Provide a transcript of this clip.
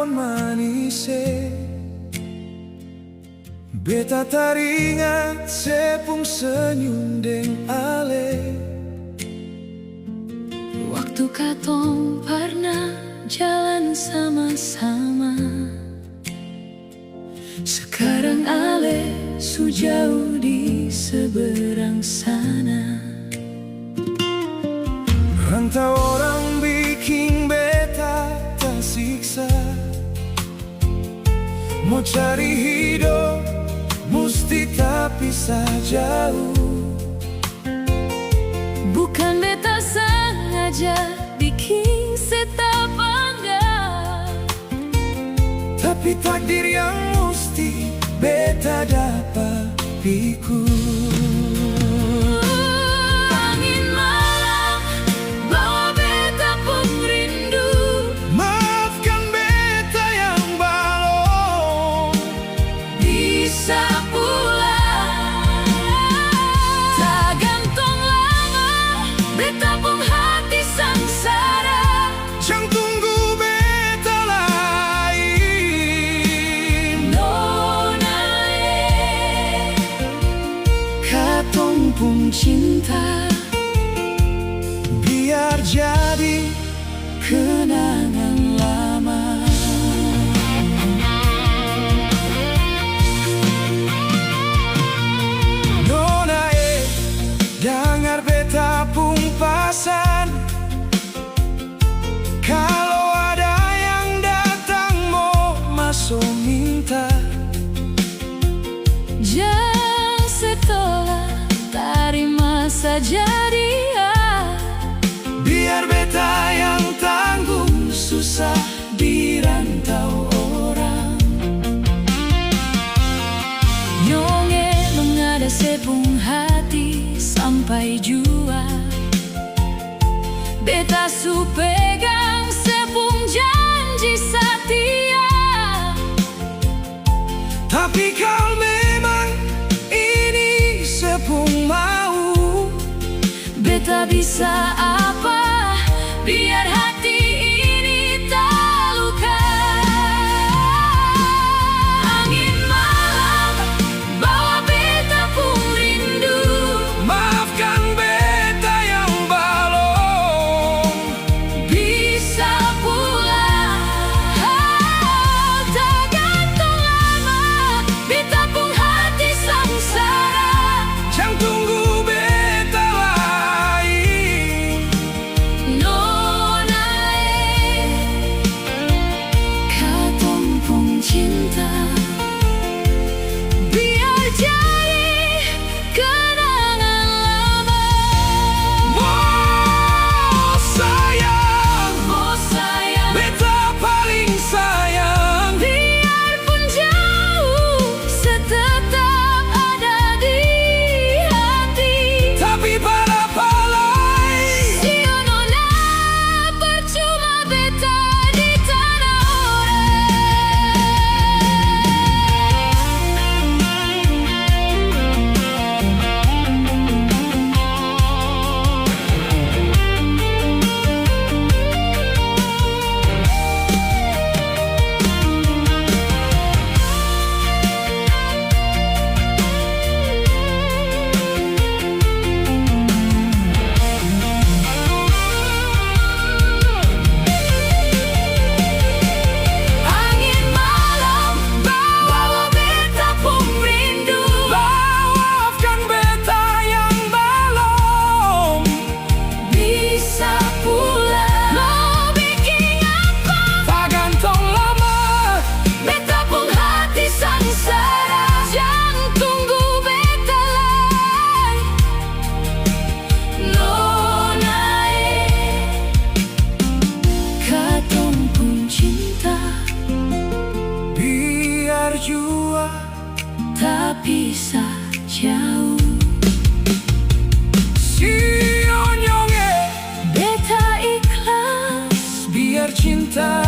daun manis beta taringat sepung senyum deng ale. Waktu katong pernah jalan sama-sama, sekarang ale su jauh di seberang sana. Rantau orang bikin beta tersiksa, mau cari hidup musti tapi jauh. Bukan beta sengaja bikin seta bangga, tapi takdir yang musti beta dapat pikul. Angin malam bawa beta pun rindu, Maafkan beta yang balong bisa pulang. Tak gantung lama beta pun hati sengsara. Jangan tunggu beta lain. Nona katong pun cinta, Biar jadi kenangan lama. Nona dengar beta pung pasan. Kalau ada yang datang mau masuk minta, Jangan setolak, terima saja dia. biar beta yang tanggung susah di rantau orang. Nyonge mengada sepung hati sampai jua, beta su pegang sepung janji setia. Tapi kalau memang ini sepung mau, Beta bisa apa biar hati ini tak luka. Angin malam bawa beta pun rindu, maafkan beta yang balong bisa pulang. Tak gantung lama beta pun hati sengsara. Jangan tunggu beta lain. Nona katong pun cinta, biar jadi kenangan lama. Oh sayang, Oh sayang, beta paling sayang. biarpun jauh tetap ada di hati. Tapi pada palai Sio nona, percuma beta di tanah Angin malam bawa beta pun rindu, maafkan beta yang balong bisa pulang. Mau bikin apa tak gantung lama. beta pun hati sengsara. Jangan tunggu beta lagi. Nona katong pun cinta, Biar jua tapi jauh. si onyonge, Beta ikhlas biar cinta